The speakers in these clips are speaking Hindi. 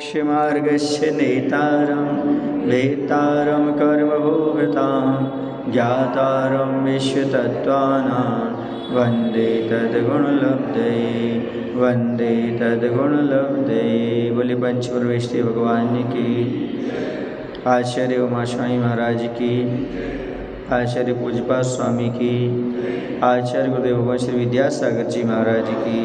मोक्षमार्गस्य नेतारं वेत्तारं कर्मभूभृतां ज्ञातारं विश्वतत्त्वानां वन्दे तद्गुणलब्धये। बोले पंचप्रवेष्टि भगवान की, आचार्य उमा स्वामी महाराज की, आचार्य पूजपा स्वामी की, आचार्य गुरुदेव भगवान श्री विद्यासागर जी महाराज की।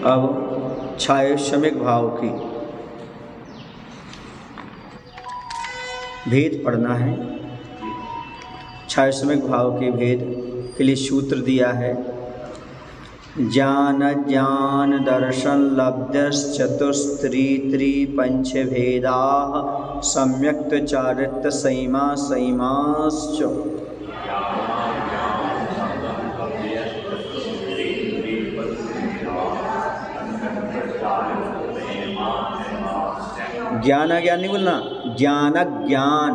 अब छायोश्रमिक भाव की भेद पढ़ना है। छायोश्रमिक भाव के भेद के लिए सूत्र दिया है। ज्ञान ज्ञान दर्शन लब्धश्चतुस्त्रि पंचभेदा सम्यक्त चारित्र संयमा संयमाश्च। ज्ञान ज्ञान नहीं बोलना, ज्ञान ज्ञान,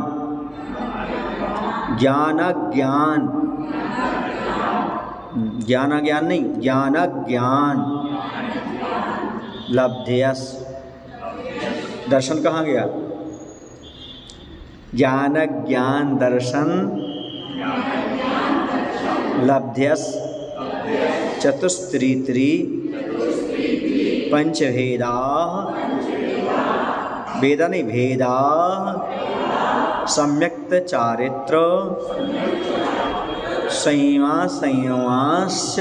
ज्ञान ज्ञान, ज्ञान ज्ञान नहीं, ज्ञान ज्ञान लब्धयस। दर्शन कहाँ गया? ज्ञान ज्ञान दर्शन लब्धयस चतुस्त्रि पंचभेदा, वेदा नहीं भेदा, सम्यक्त चारित्र संयमा संयमाश्च।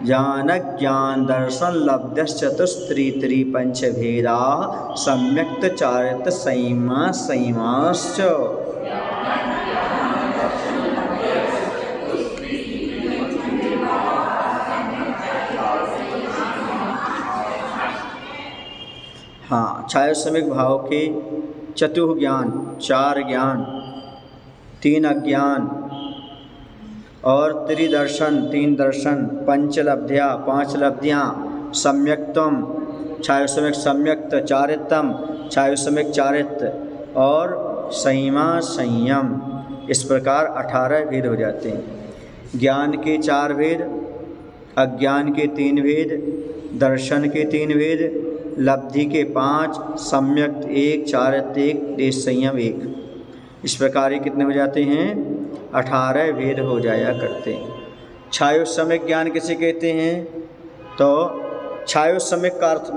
ज्ञान ज्ञान दर्शन लब्धश्चतुस्त्रि पंचभेदा सम्यक्त चारित्र संयमा संयमाश्च। हाँ, छायोश्रमिक भाव के चतुः ज्ञान, चार ज्ञान, तीन अज्ञान और त्रिदर्शन, तीन दर्शन, पंचलब्ध्या, पांच लब्धियाँ, सम्यक्तम छायोश्रमिक, सम्यक्त चारित्रम छायोश्रमिक चारित्र और संयमा संयम। इस प्रकार 18 भेद हो जाते हैं। ज्ञान के 4 भेद, अज्ञान के 3 भेद, दर्शन के 3 भेद, लब्धि के 5, सम्यक्त 1, चारित्र 1, संयम 1। इस प्रकार ये कितने हो जाते हैं? 18 भेद हो जाया करते हैं। छायोश्रमिक ज्ञान किसे कहते हैं? तो छायोश्रमिक का अर्थ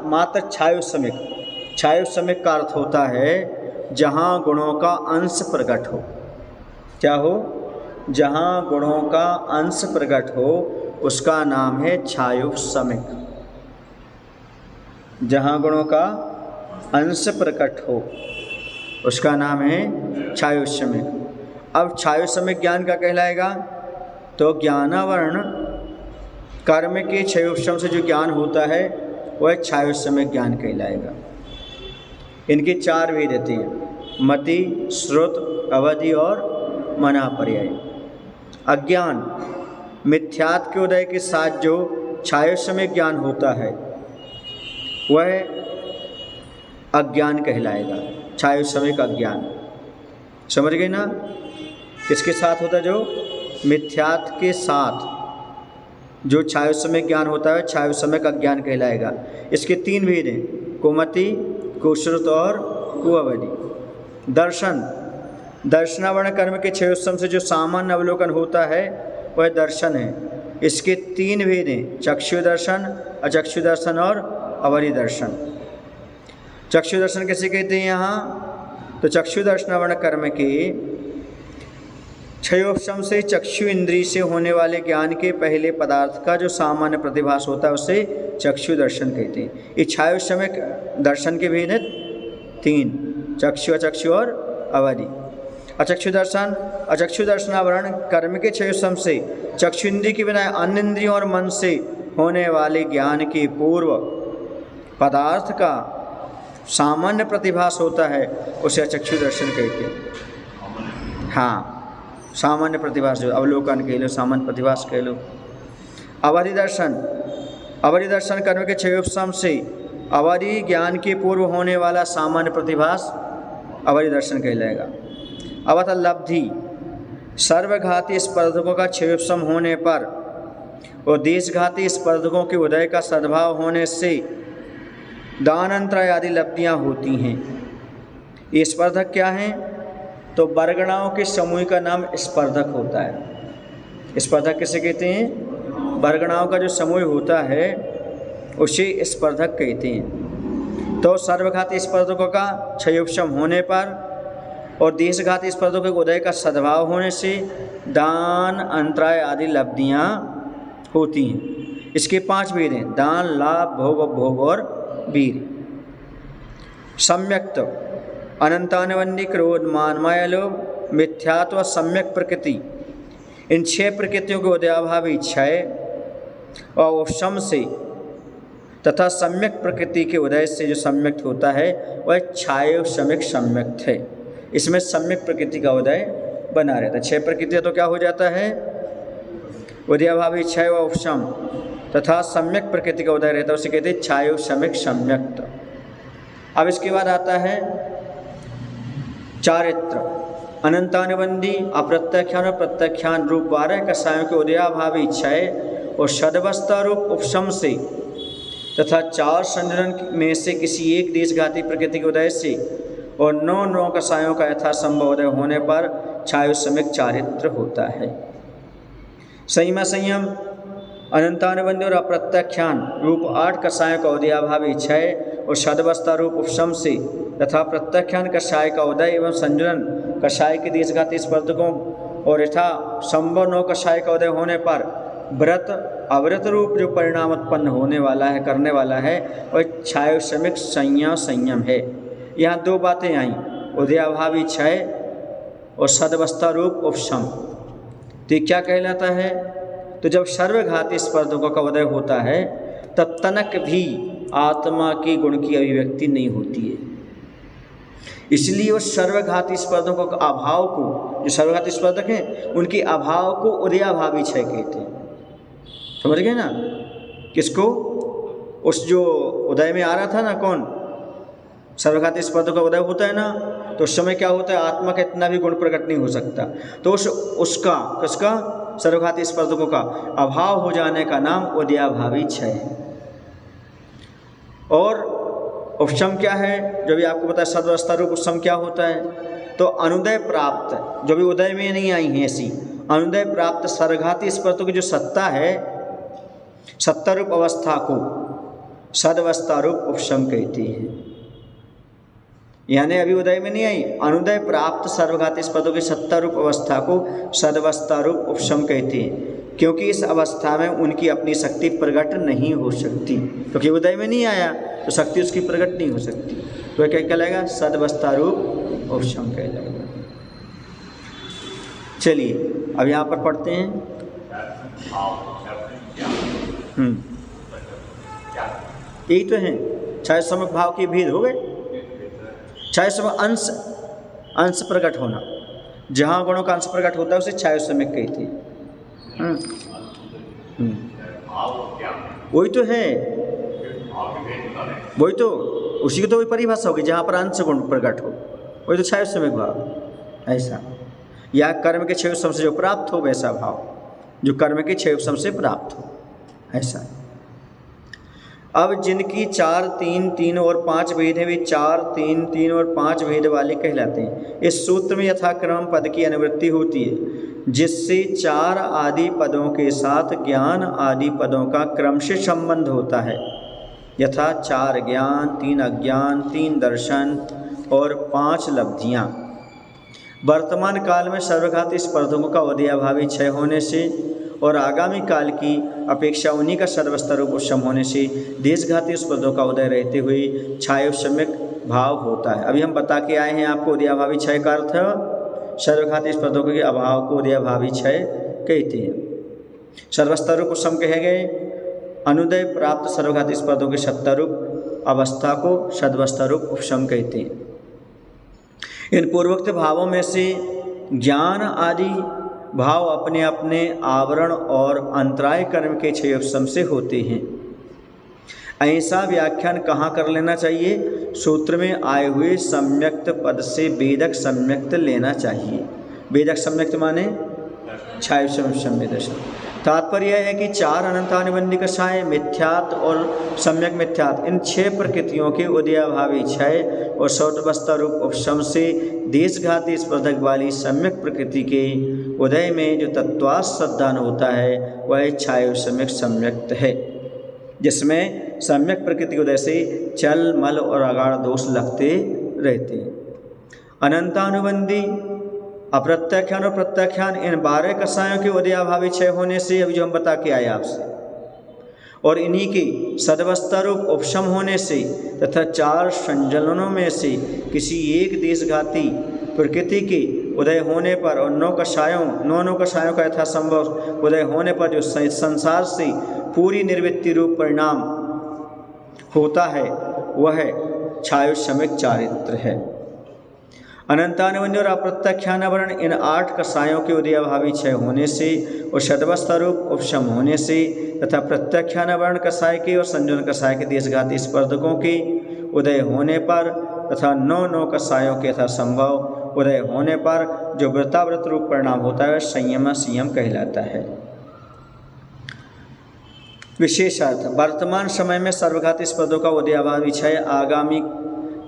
मात्र छायोश्रमिक, छायोश्रमिक का अर्थ होता है जहाँ गुणों का अंश प्रकट हो। क्या हो? जहाँ गुणों का अंश प्रकट हो उसका नाम है छायोश्रमिक। जहाँ गुणों का अंश प्रकट हो उसका नाम है छायोश्रमिक। अब छायोश्रमिक ज्ञान का कहलाएगा तो ज्ञानावरण कर्म के छयोश्रम से जो ज्ञान होता है वह छायोश्रमिक ज्ञान कहलाएगा। इनके 4 भेद रहते हैं, मति, श्रुत, अवधि और मनापर्याय। अज्ञान मिथ्यात्व के उदय के साथ जो छायोश्रमिक ज्ञान होता है वह अज्ञान कहलाएगा, छायोश्रमिक अज्ञान। समझ गए ना? किसके साथ होता है? जो मिथ्यात्व के साथ जो छायोश्रमिक ज्ञान होता है छायोश्रमिक अज्ञान कहलाएगा। इसके 3 भेद हैं, कुमति, कुश्रुत और कुअवधि। दर्शन, दर्शनावरण कर्म के छयोश्रम से जो सामान्य अवलोकन होता है वह दर्शन है। इसके 3 भेद हैं, चक्षु दर्शन, अचक्षु दर्शन और अवधि दर्शन। चक्षु दर्शन कैसे कहते हैं यहाँ? तो चक्षु दर्शनावरण कर्म के छयोश्रम से चक्षु इंद्रिय से होने वाले ज्ञान के पहले पदार्थ का जो सामान्य प्रतिभास होता है उसे चक्षु दर्शन कहते हैं। इस छायोश्रमिक दर्शन के भेद हैं 3, चक्षु, अचक्षु और अवधि। अचक्षु दर्शन, अचक्षु दर्शनावरण कर्म के छयोश्रम से चक्षु इंद्रिय के बिना अन्य इंद्रियों और मन से होने वाले ज्ञान के पूर्व पदार्थ का सामान्य प्रतिभास होता है उसे अचक्षु दर्शन कहते हैं। हाँ, सामान्य प्रतिभास, जो अवलोकन कह लो, सामान्य प्रतिभास कह लो। अवधि दर्शन, अवधि दर्शन कर्म के छयोश्रम से अवधि ज्ञान के पूर्व होने वाला सामान्य प्रतिभास अवधि दर्शन कहलाएगा। अवत लब्धि, सर्वघाती स्पर्धकों का क्षयोपशम होने पर और देशघाती स्पर्धकों के उदय का सद्भाव होने से दानांतराय आदि लब्धियाँ होती हैं। ये स्पर्धक क्या हैं? तो बरगणाओं के समूह का नाम स्पर्धक होता है। स्पर्धक किसे कहते हैं? बरगणाओं का जो समूह होता है उसे स्पर्धक कहते हैं। तो सर्वघाती स्पर्धकों का क्षयोपशम होने पर और देशघाती स्पर्धकों के उदय का सद्भाव होने से दान अंतराय आदि लब्धियाँ होती हैं। इसके 5 भेद हैं: दान, लाभ, भोग, उपभोग और वीर। सम्यक्त अनंतानवन्य, क्रोध, मान, माया, लोभ, मिथ्यात्व, सम्यक प्रकृति, इन 6 प्रकृतियों के उदयाभावी क्षय और उपशम से तथा सम्यक प्रकृति के उदय से जो सम्यक्त होता है वह क्षयोपशमिक सम्यक्त है। इसमें सम्यक प्रकृति का उदय बना रहता है। 6 प्रकृतियाँ तो क्या हो जाता है? उदयाभावी क्षय व उपशम तथा सम्यक प्रकृति का उदय रहता है, उसे कहते हैं क्षयोपशमिक सम्यक्त। अब इसके बाद आता है चारित्र अनंतानुबंधी, अप्रत्याख्यान और प्रत्याख्यान रूप 12 कषायों के उदयाभावी क्षय और षड्वस्था रूप उपशम से तथा 4 संजनन में से किसी एक देशघाती प्रकृति के उदय से और 9 कषायों का यथासंभव उदय होने पर क्षयोपशमिक चारित्र होता है। संयम संयम अनंतानुबंधी और अप्रत्याख्यान रूप 8 कषायों का उदयाभावी क्षय और षड्वस्था रूप उपशम से तथा प्रत्याख्यान कषाय का उदय एवं संजनन कषाय के देशघाती स्पर्धकों और यथा संभव 9 कषाय का उदय होने पर व्रत अव्रत रूप जो परिणाम उत्पन्न होने वाला है, करने वाला है, वह क्षयोपशमिक संयम है। यहाँ 2 बातें आई, उदयाभावी क्षय और सदवस्था रूप उपशम। तो क्या कहलाता है? तो जब सर्वघाती स्पर्धकों का उदय होता है तब तनक भी आत्मा के गुण की अभिव्यक्ति नहीं होती है। इसलिए उस सर्वघाती स्पर्धकों का अभाव को, जो सर्वघाती स्पर्धक हैं उनके अभाव को उदयाभावी क्षय कहते हैं। समझ गए ना? किसको? उस जो उदय में आ रहा था ना, कौन? सर्वघाती स्पर्धकों का उदय होता है ना, तो उस समय क्या होता है? आत्मा का इतना भी गुण प्रकट नहीं हो सकता। तो उसका किसका? सर्वघाती स्पर्धकों का अभाव हो जाने का नाम उदयाभावी क्षय है। और उपशम क्या है? जो भी आपको पता है, सदवस्था रूप उपशम क्या होता है? तो अनुदय प्राप्त, जो भी उदय में नहीं आई है ऐसी अनुदय प्राप्त सर्वघाती स्पर्धकों की जो सत्ता है, सत्ता रूप अवस्था को सदवस्था रूप उपशम कहते हैं। यानी अभी उदय में नहीं आई, अनुदय प्राप्त सर्वघाती स्पर्धकों की सत्ता रूप अवस्था को सदवस्था रूप उपशम कहते हैं, क्योंकि इस अवस्था में उनकी अपनी शक्ति प्रकट नहीं हो सकती। क्योंकि उदय में नहीं आया तो शक्ति उसकी प्रकट नहीं हो सकती। तो क्या कहलाएगा? सदवस्था रूप उपशम कहलाएगा। चलिए अब यहाँ पर पढ़ते हैं। यही तो है, चाहे समय भाव के भेद हो गए, चाहे समय अंश प्रकट होना, जहाँ गुणों का अंश प्रकट होता है उसे क्षयोपशमिक कहते हैं। वही तो है, वही तो उसी की तो वही परिभाषा होगी, जहाँ पर अंश गुण प्रकट हो वही तो क्षयोपशमिक भाव। ऐसा या कर्म के क्षयोपशम से जो प्राप्त हो वैसा भाव, जो कर्म के क्षयोपशम से प्राप्त हो, ऐसा। अब जिनकी 4, 3, 3 और 5 भेद हैं वे 4, 3, 3 और 5 भेद वाले कहलाते हैं। इस सूत्र में यथाक्रम पद की अनुवृत्ति होती है, जिससे 4 आदि पदों के साथ ज्ञान आदि पदों का क्रम से संबंध होता है। यथा 4 ज्ञान, 3 अज्ञान, 3 दर्शन और 5 लब्धियाँ। वर्तमान काल में सर्वघाती स्पर्धकों का उदयाभावी क्षय होने से और आगामी काल की अपेक्षा उन्हीं का सर्वस्था रूप उपशम होने से देशघाती स्पर्धकों का उदय रहते हुए क्षयोपशमिक भाव होता है। अभी हम बता के आए हैं आपको उदयाभावी क्षय का अर्थ है, सर्वघाती स्पर्धकों के अभाव को उदयाभावी क्षय कहते हैं। सर्वस्था रूप उपशम कहे गए अनुदय प्राप्त सर्वघाती स्पर्धकों के सत्ता रूप अवस्था को सदवस्था रूप उपशम कहते हैं। इन पूर्वोक्त भावों में से ज्ञान आदि भाव अपने अपने आवरण और अंतराय कर्म के क्षयोपशम से होते हैं। ऐसा व्याख्यान कहाँ कर लेना चाहिए? सूत्र में आए हुए सम्यक्त पद से वेदक सम्यक्त लेना चाहिए। वेदक सम्यक्त माने छायुषम दशा। तात्पर्य यह है कि चार अनंतानुबंधी कषाय, मिथ्यात्व और सम्यक मिथ्यात्व, इन 6 प्रकृतियों के उदयाभावी क्षय और सौतवस्था रूप उपशम से देशघाती स्पर्धक वाली सम्यक प्रकृति के उदय में जो तत्वास सद्दान होता है वह छायुषम्यक सम्यक्त है, जिसमें सम्यक प्रकृति उदय से चल मल और अगाढ़ दोष लगते रहते हैं। अनंतानुबंधी, अप्रत्याख्यान और प्रत्याख्यान, इन 12 कषायों के उदयाभावी क्षय होने से अभी जो हम बता के आए आपसे, और इन्हीं के सदवस्था रूप उपशम होने से तथा 4 संजलनों में से किसी एक देशघाती प्रकृति के उदय होने पर और 9 कषायों का यथासंभव उदय होने पर जो संसार से पूरी निर्वृत्ति रूप परिणाम होता है वह छायुषम्यक चारित्र है। अनंतानुबंधी और अप्रत्याख्यान वर्ण, इन 8 कषायों के उदयाभावी क्षय होने से और सदवस्था रूप उपशम होने से तथा प्रत्याख्यान वर्ण कषाय के और संयोजन कषाय के देशघाती स्पर्धकों के उदय होने पर तथा 9 कषायों के यथासंभव उदय होने पर जो व्रताव्रत रूप परिणाम होता है संयम कहलाता है। विशेषार्थ, वर्तमान समय में सर्वघाती स्पर्धों का उदयाभावी क्षय आगामी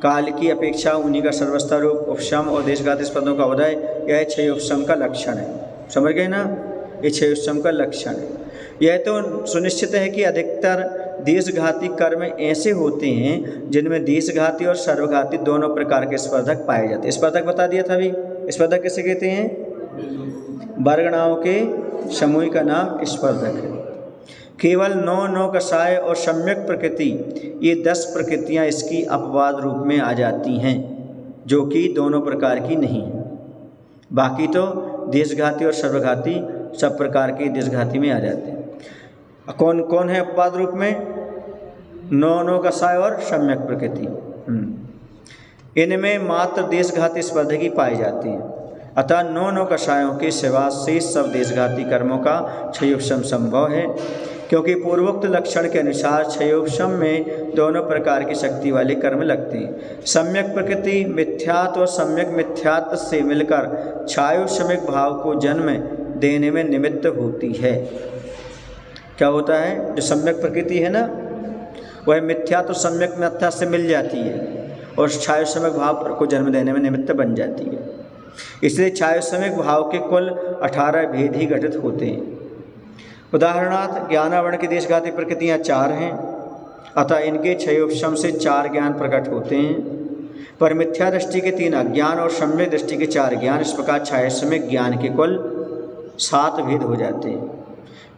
काल की अपेक्षा उन्हीं का सर्वस्था रूप उपशम और देशघाती स्पर्धों का उदय, यह क्षय उपशम का लक्षण है। समझ गए ना, ये क्षय उपशम का लक्षण है। यह तो सुनिश्चित है कि अधिकतर देशघाती कर्म ऐसे होते हैं जिनमें देशघाती और सर्वघाती दोनों प्रकार के स्पर्धक पाए जाते हैं। स्पर्धक बता दिया था अभी, स्पर्धक किसे कहते हैं? वर्गणाओं के समूह का नाम स्पर्धक है। केवल 9 कषाय और सम्यक प्रकृति, ये 10 प्रकृतियाँ इसकी अपवाद रूप में आ जाती हैं, जो कि दोनों प्रकार की नहीं है। बाकी तो देशघाती और सर्वघाती सब प्रकार के देशघाती में आ जाते हैं। कौन कौन है अपवाद रूप में? 9 कषाय और सम्यक प्रकृति। इनमें मात्र देशघाती स्पर्धकी पाए जाते हैं। अतः 9 कषायों के सिवा से सब देशघाती कर्मों का क्षयोपशम संभव है, क्योंकि पूर्वोक्त लक्षण के अनुसार क्षयोपशम में दोनों प्रकार की शक्ति वाले कर्म लगते हैं। सम्यक प्रकृति मिथ्यात्व और सम्यक मिथ्यात्व से मिलकर छायुषम्यक भाव को जन्म देने में निमित्त होती है। क्या होता है? जो सम्यक प्रकृति है ना, वह मिथ्यात्व सम्यक मिथ्या से मिल जाती है और छायुषम्यक भाव को जन्म देने में निमित्त बन जाती है। इसलिए छायुषम्यक भाव के कुल 18 भेद ही घटित होते हैं। उदाहरणार्थ, ज्ञानावरण की देशघाती प्रकृतियाँ 4 हैं, अतः इनके क्षयोपशम से 4 ज्ञान प्रकट होते हैं। पर मिथ्या दृष्टि के 3 अज्ञान और सम्यक दृष्टि के 4 ज्ञान, इस प्रकार छायुषम्यक ज्ञान के कुल 7 भेद हो जाते हैं।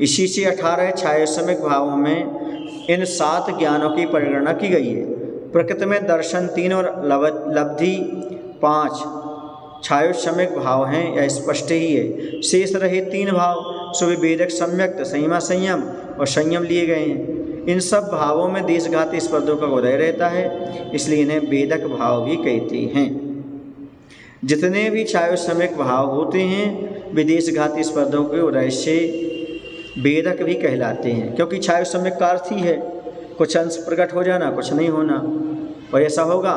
इसी से 18 छायुषम्यक भावों में इन 7 ज्ञानों की परिगणना की गई है। प्रकृति में दर्शन 3 और लब्धि 5 छायुषम्यक भाव हैं, यह स्पष्ट ही है। शेष रहे 3 भाव सो विभेदक सम्यक्त, संयमा संयम और संयम लिए गए हैं। इन सब भावों में देशघाती स्पर्धों का उदय रहता है, इसलिए इन्हें भेदक भाव भी कहते हैं। जितने भी छायुषम्यक भाव होते हैं वे देशघाती स्पर्धों के उदय से भेदक भी कहलाते हैं, क्योंकि छायुषम्यक का अर्थ ही है कुछ अंश प्रकट हो जाना, कुछ नहीं होना, और ऐसा होगा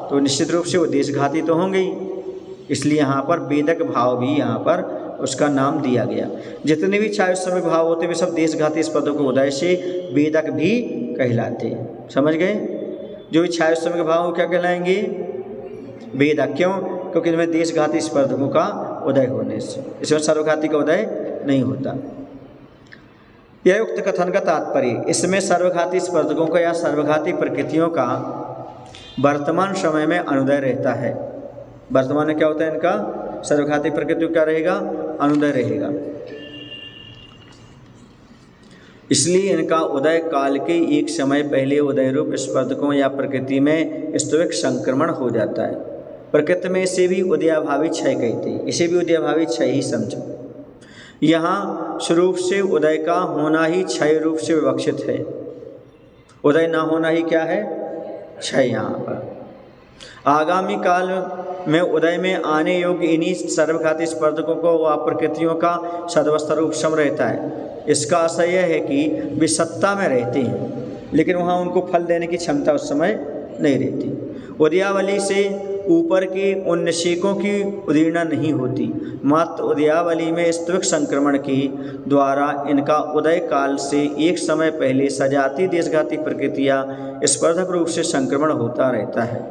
तो निश्चित रूप से वो देशघाती तो होंगे ही। इसलिए यहाँ पर भेदक भाव भी यहाँ पर उसका नाम दिया गया। जितने भी छायुषम्यक भाव होते हैं वे सब देशघाती स्पर्धों के उदय से भेदक भी कहलाते हैं। समझ गए? जो भी छायुषम्यक भाव क्या कहलाएंगे? भेदक। क्यों? क्योंकि इनमें देशघाती स्पर्धकों का उदय होने से, इसमें सर्वघाती का उदय नहीं होता। यह उक्त कथन का तात्पर्य, इसमें सर्वघाती स्पर्धकों का या सर्वघाती प्रकृतियों का वर्तमान समय में अनुदय रहता है। वर्तमान में क्या होता है? इनका सर्वघाती प्रकृति क्या रहेगा? अनुदय रहेगा। इसलिए इनका उदय काल के एक समय पहले उदय रूप स्पर्धकों या प्रकृति में स्तविक संक्रमण हो जाता है। प्रकृति में इसे भी उदयाभावी क्षय कहते हैं, इसे भी उदयाभावी क्षय ही समझो। यहाँ स्वरूप से उदय का होना ही क्षय रूप से विवक्षित है, उदय ना होना ही क्या है? क्षय। यहाँ पर आगामी काल में उदय में आने योग्य इन्हीं सर्वघाती स्पर्धकों को व प्रकृतियों का सदवस्था रूप सम रहता है। इसका आशय यह है कि वे सत्ता में रहते हैं, लेकिन वहाँ उनको फल देने की क्षमता उस समय नहीं रहती। उदयावली से ऊपर की उन्नसिकों की उदीर्णा नहीं होती, मात्र उदयावली में स्तविक संक्रमण के द्वारा इनका उदय काल से एक समय पहले सजाती देशघाती प्रकृतियाँ स्पर्धक रूप से संक्रमण होता रहता है।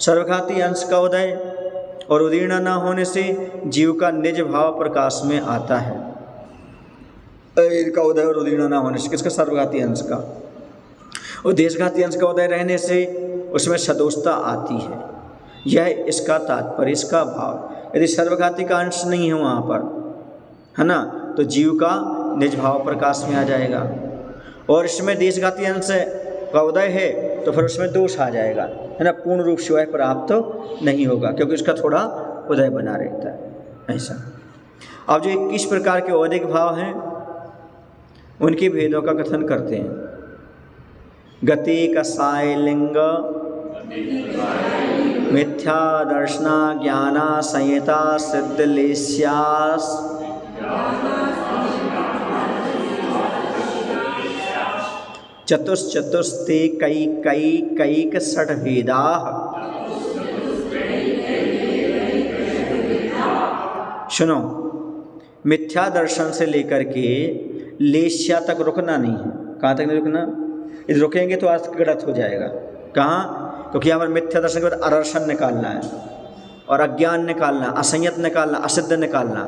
सर्वघाती अंश का उदय और उदीर्णा न होने से जीव का निज भाव प्रकाश में आता है। इनका उदय और उदीर्णा न होने से, किसका? सर्वघाती अंश का। और देशघाती अंश का उदय रहने से उसमें सदोषता आती है। यह इसका तात्पर्य, इसका भाव। यदि सर्वघाती का अंश नहीं है वहाँ पर, है ना, तो जीव का निज भाव प्रकाश में आ जाएगा। और इसमें देशघाती अंश का उदय है तो फिर उसमें दोष आ जाएगा, है ना, पूर्ण रूप से वह प्राप्त तो नहीं होगा, क्योंकि उसका थोड़ा उदय बना रहता है ऐसा। अब जो 21 प्रकार के औदिक भाव हैं उनके भेदों का कथन करते हैं। गति कसाय लिंग, मिथ्या दर्शना ज्ञाना संहिता सिद्ध लेस्यास, चतुश्चतुस्ते कैक षट् भेदा। सुनो, मिथ्या दर्शन से लेकर के लेस्या तक रुकना नहीं है। कहाँ तक नहीं रुकना? यदि रुकेंगे तो अर्थ गलत हो जाएगा। कहाँ? क्योंकि यहाँ पर मिथ्या दर्शन के बाद अदर्शन निकालना है और अज्ञान निकालना, असंयत निकालना, असिद्ध निकालना।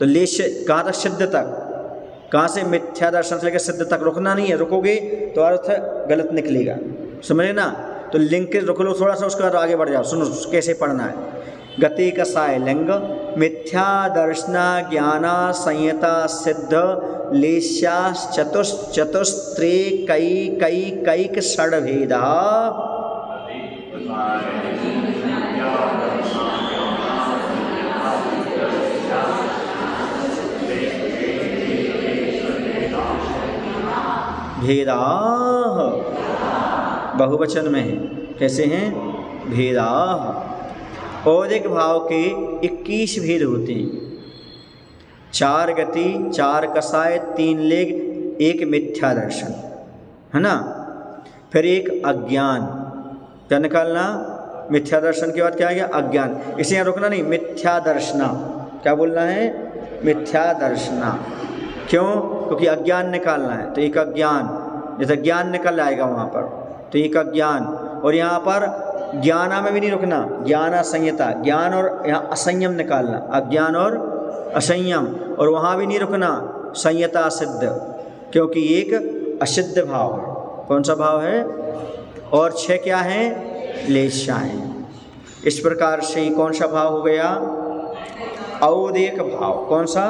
तो लेश्य कहाँ तक? सिद्ध तक। कहाँ से? मिथ्या दर्शन से लेकर सिद्ध तक रुकना नहीं है। रुकोगे तो अर्थ गलत निकलेगा, समझे ना? तो लिंग के रुक लो थोड़ा सा, उसके बाद आगे बढ़ जाओ। सुनो कैसे पढ़ना है। गति कसाय लिंग, मिथ्या दर्शना ज्ञाना संयता सिद्ध लेश्यास चतुस्त्रे कैक षड् भेदा। भेदा बहुवचन में है। कैसे हैं? भेदा। औदिक भाव के 21 भेद होते हैं। 4 गति, 4 कसाय, 3 लिंग, 1 मिथ्या दर्शन, है ना। फिर 1 अज्ञान। क्या निकालना? मिथ्या दर्शन के बाद क्या आ गया? अज्ञान। इसे यहाँ रुकना नहीं, मिथ्या दर्शना। क्या बोलना है? मिथ्या दर्शना। क्यों? क्योंकि अज्ञान निकालना है। तो 1 अज्ञान, जैसे ज्ञान निकल आएगा वहाँ पर, तो 1 अज्ञान। और यहाँ पर ज्ञाना में भी नहीं रुकना, ज्ञान असंयता, ज्ञान और यहाँ असंयम निकालना, अज्ञान और असंयम। और वहाँ भी नहीं रुकना, संयता सिद्ध, क्योंकि 1 असिद्ध भाव है। कौन सा भाव है? और 6 क्या हैं? लेशाएँ। इस प्रकार से कौन सा भाव हो गया? औदिक भाव। कौन सा?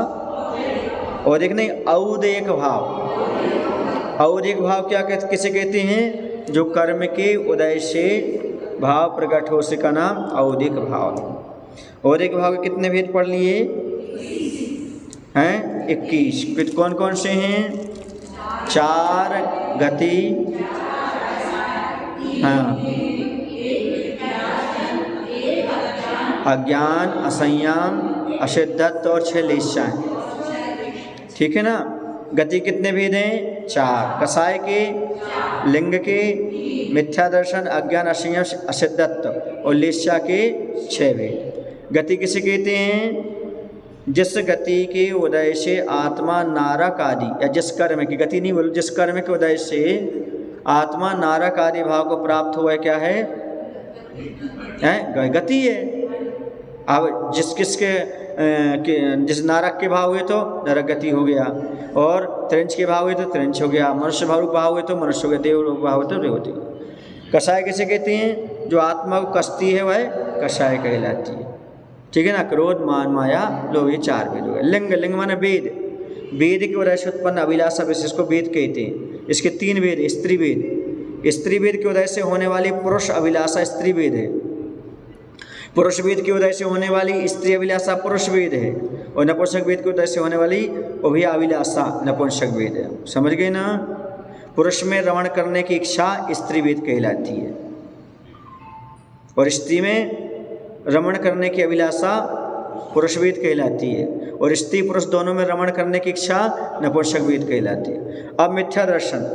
औदिक नहीं, औदिक भाव। औदिक भाव क्या किसे कहते हैं? जो कर्म के उदय से भाव प्रकट हो, से का नाम औदिक भाव है। औदिक भाव के कितने भेद पढ़ लिए हैं? 21। कौन कौन से हैं? 4 गति, हाँ, अज्ञान, असंयम, असिद्धत्व और 6 लेशाएँ। ठीक है ना। गति कितने भेद हैं? 4। कसाय के, लिंग के, मिथ्या दर्शन, अज्ञान, असंयम, असिद्धत्व और लेस्या के 6 भेद। गति किसे कहते हैं? जिस गति के उदय से आत्मा नारक आदि, या जिस कर्म की, गति नहीं बोलो, जिस कर्म के उदय से आत्मा नारक आदि भाव को प्राप्त हुआ है, क्या है? गति है। अब जिस नारक के भाव हुए तो नरक गति हो गया, और त्रिंच के भाव हुए तो त्रिंच हो गया, मनुष्य भाव भाव हुए तो मनुष्य हो गया, देव भाव हुए तो देवती। कषाय किसे कहते हैं? जो आत्मा को कसती है वह कषाय कहलाती है। ठीक है ना। क्रोध, मान, माया, लोभ, ये 4 भेद हो गए। लिंग, लिंग माने वेद, वेद की वजह से उत्पन्न अभिलाषा विशेष को वेद कहते हैं। इसके 3 वेद। स्त्री वेद, स्त्री वेद की वजह से होने वाली पुरुष अभिलाषा स्त्री वेद है। पुरुष वेद की उदय से होने वाली स्त्री अभिलाषा पुरुष वेद है, और नपुंसक वेद की उदय से होने वाली उभय अभिलाषा नपुंसक वेद है। समझ गए ना। पुरुष में रमण करने की इच्छा स्त्री वेद कहलाती है, और स्त्री में रमण करने की अभिलाषा पुरुष वेद कहलाती है, और स्त्री पुरुष दोनों में रमण करने की इच्छा नपुंसक वेद कहलाती है। अब मिथ्या दर्शन,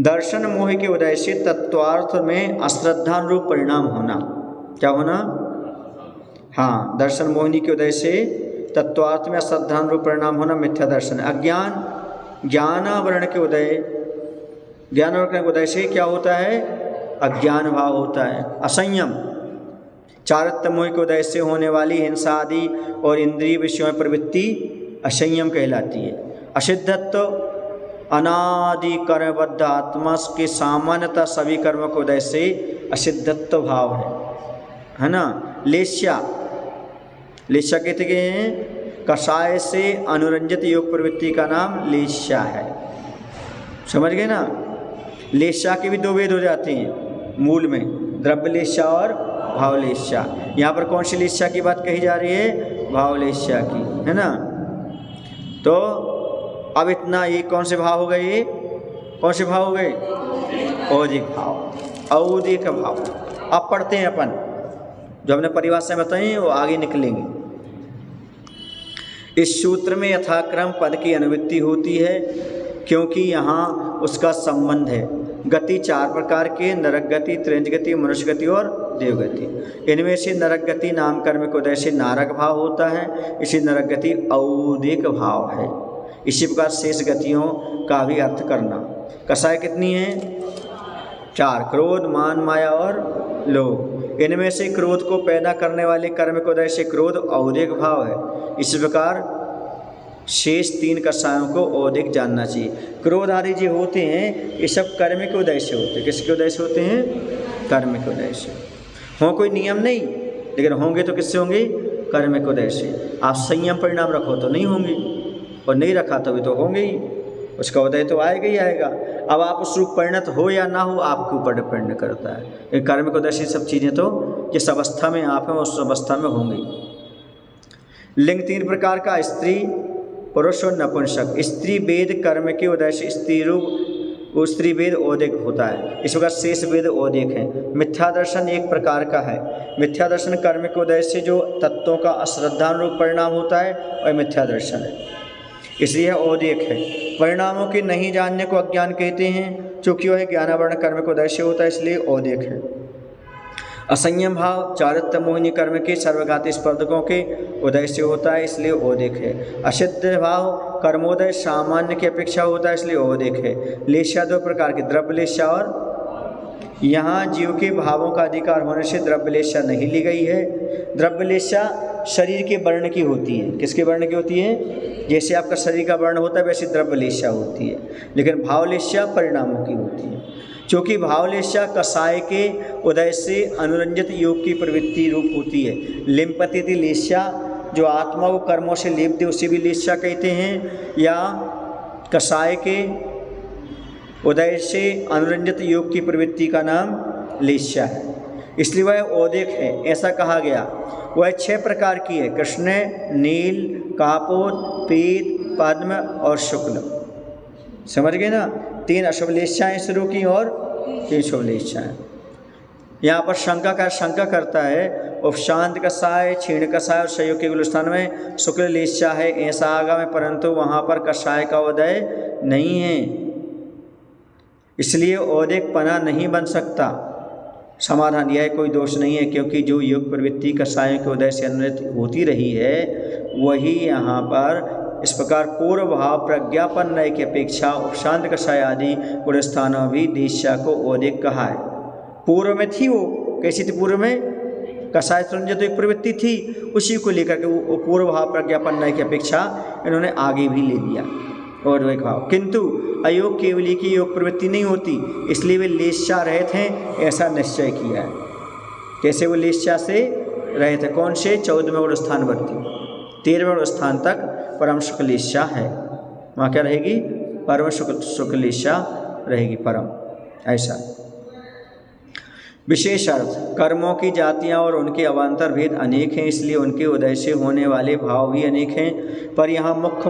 दर्शन मोह के उदय से तत्वार्थ में अश्रद्धानुरूप परिणाम होना। क्या होना? हाँ, दर्शन मोहिनी के उदय से तत्वार्थ में असाधारण रूप परिणाम होना मिथ्या दर्शन। अज्ञान ज्ञानावरण के उदय, ज्ञानावरण के उदय से क्या होता है? अज्ञान भाव होता है। असंयम चारित्र मोह के उदय से होने वाली हिंसा आदि और इंद्रिय विषयों में प्रवृत्ति असंयम कहलाती है। असिद्धत्व अनादि कर्मबद्ध आत्मा के सामान्यतः सभी कर्मों के उदय से असिद्धत्व भाव है ना। लेस्या, लेस्या कहते हैं कषाय से अनुरंजित योग प्रवृत्ति का नाम लेस्या है। समझ गए ना? लेस्या के भी दो भेद हो जाते हैं मूल में, द्रव्य लेस्या और भाव लेस्या। यहाँ पर कौन सी लेस्या की बात कही जा रही है? भाव लेस्या की, है ना। तो अब इतना, ये कौन से भाव हो गए? ये कौन से भाव हो गए? औदिक भाव, औदिक भाव। अब पढ़ते हैं अपन, जो हमने परिभाषाएं बताई वो आगे निकलेंगे। इस सूत्र में यथाक्रम पद की अनुवृत्ति होती है क्योंकि यहाँ उसका संबंध है। गति चार प्रकार के, नरक गति, त्रिंज गति, मनुष्य गति और देवगति। इनमें से नरक गति नाम कर्म के उदय से नारक भाव होता है, इसी नरक गति औदिक भाव है। इसी प्रकार शेष गतियों का भी अर्थ करना। कषाय कितनी है? चार, क्रोध, मान, माया और लोभ। इनमें से क्रोध को पैदा करने वाले कर्म के उदय से क्रोध औदिक भाव है। इसी प्रकार शेष तीन कषायों को औदिक जानना चाहिए। क्रोध आदि जो होते हैं ये सब कर्म के उदय से होते हैं। किसके उदय से होते हैं? कर्म के उदय से। हो कोई नियम नहीं, लेकिन होंगे तो किससे होंगे? कर्म के उदय से। आप संयम परिणाम रखो तो नहीं होंगे, और नहीं रखा तभी तो होंगे ही, उसका उदय तो आएगा ही आएगा। अब आप उस रूप परिणत हो या ना हो आपके ऊपर डिपेंड करता है। ये कर्म के उदय से सब चीज़ें तो जिस अवस्था में आप हैं उस अवस्था में होंगी। लिंग तीन प्रकार का, स्त्री, पुरुष और नपुंसक। स्त्री वेद कर्म के उदय से स्त्री रूप वो स्त्री वेद औदिक होता है। इस प्रकार शेष वेद औदिक है। मिथ्या दर्शन एक प्रकार का है। मिथ्या दर्शन कर्म के उदय से जो तत्वों का अश्रद्धानुरूप परिणाम होता है वह मिथ्या दर्शन है, इसलिए औदिक है। परिणामों के नहीं जानने को अज्ञान कहते हैं, चूँकि वह ज्ञानावरण कर्म के उदय से होता है इसलिए औदिक है। असंयम भाव चारित्र मोहिनी कर्म के सर्वघाती स्पर्धकों के उदय से होता है इसलिए औदिक है। असिद्ध भाव कर्मोदय सामान्य की अपेक्षा होता है इसलिए औदिक है। लेस्या दो प्रकार के, द्रव्य लेस्या और, यहाँ जीव के भावों का अधिकार होने से द्रव्य लेस्या नहीं ली गई है। द्रव्य लेस्या शरीर के वर्ण की होती है। किसके वर्ण की होती है? जैसे आपका शरीर का वर्ण होता है वैसे द्रव्य लेस्या होती है, लेकिन भाव लेस्या परिणामों की होती है। चूँकि भावलेस्या कषाय के उदय से अनुरंजित योग की प्रवृत्ति रूप होती है। लिम्पति लेस्या जो आत्मा को कर्मों से लेप दे उसे भी लेस्या कहते हैं, या कषाय के उदय से अनुरंजित योग की प्रवृत्ति का नाम लेस्या है, इसलिए वह औदिक है। ऐसा कहा गया। वह 6 प्रकार की है, कृष्ण, नील, कापोत, पीत, पद्म और शुक्ल। समझ गए ना? 3 अशुभ लेस्याएँ शुरू की और 3 शुभ लेस्याएँ। यहाँ पर शंका करता है उपशांत कषाय, क्षीण कषाय और संयोग के गुलस्थान में शुक्ल लेस्या है ऐसा आगा में, परंतु वहाँ पर कषाय का उदय नहीं है, इसलिए औदिक पना नहीं बन सकता। समाधान यह कोई दोष नहीं है, क्योंकि जो योग प्रवृत्ति कषायों के उदय से अनुरत होती रही है वही यहाँ पर इस प्रकार पूर्व भाव प्रज्ञापन नय की अपेक्षा उपशांत कषाय आदि गुणस्थानों भी लेस्या को औदिक कहा है। पूर्व में थी वो, कैसी थी? पूर्व में कषाय संरंजित एक प्रवृत्ति थी, उसी को लेकर के वो पूर्व भाव प्रज्ञापन नय की अपेक्षा इन्होंने आगे भी ले लिया औदिक भाव। किंतु अयोग केवली की योग प्रवृत्ति नहीं होती, इसलिए वे लेस्या रहित हैं ऐसा निश्चय किया है। कैसे वो लेस्या से रहित है? कौन से? 14वें गुणस्थानवर्ती, 13वें गुणस्थान तक परम शुक्ल लेस्या है। वहाँ क्या रहेगी? परम शुक्ल लेस्या रहेगी, परम। ऐसा विशेष अर्थ, कर्मों की जातियाँ और उनके अवान्तर भेद अनेक हैं, इसलिए उनके उदय से होने वाले भाव भी अनेक हैं, पर यहाँ मुख्य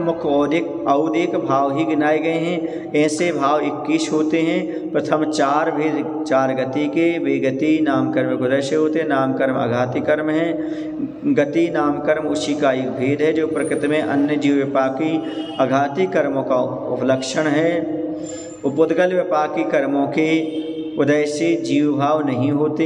औदिक भाव ही गिनाए गए हैं। ऐसे भाव 21 होते हैं। प्रथम 4 भेद 4 गति के, वे गति नाम कर्म के उदय से होते हैं। नाम कर्म आघाती कर्म है। गति नाम कर्म उसी का एक भेद है जो प्रकृति में अन्य जीव विपाकी आघाती कर्मों का उपलक्षण है। उपोद्गल विपाकी कर्मों के उदय से जीव भाव नहीं होते।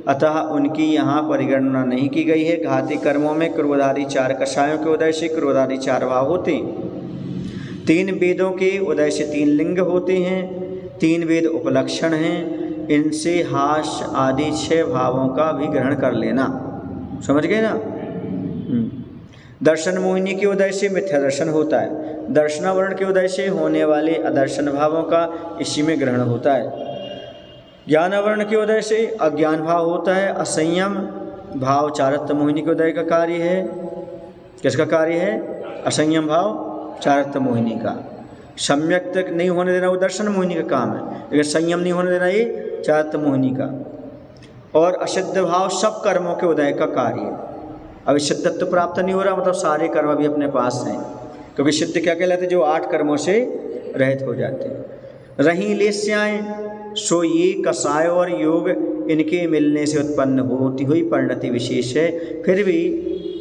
अतः उनकी यहाँ परिगणना नहीं की गई है। घाती कर्मों में क्रोधादि 4 कषायों के उदय से क्रोधादि 4 भाव होते हैं। 3 वेदों के उदय से 3 लिंग होते हैं। 3 वेद उपलक्षण हैं। इनसे हास आदि 6 भावों का भी ग्रहण कर लेना। समझ गए ना। दर्शन मोहिनी के उदय से मिथ्या दर्शन होता है। दर्शनावरण के उदय से होने वाले अदर्शन भावों का इसी में ग्रहण होता है। ज्ञानावरण के उदय से अज्ञान भाव होता है। असंयम भाव चारत्व मोहिनी के उदय का कार्य है। किसका कार्य है? असंयम भाव चारत्व मोहिनी का। सम्यक तक नहीं होने देना वो दर्शन मोहिनी का काम है, लेकिन संयम नहीं होने देना ये चारत्व मोहिनी का। और असिद्ध भाव सब कर्मों के उदय का कार्य है। अभी सिद्धत्व प्राप्त नहीं हो रहा, मतलब सारे कर्म अभी अपने पास हैं, क्योंकि सिद्ध क्या कहलाते? जो 8 कर्मों से रहित हो जाते हैं। रही लेस्याएँ सो ये कषाय और योग इनके मिलने से उत्पन्न होती हुई परिणति विशेष है। फिर भी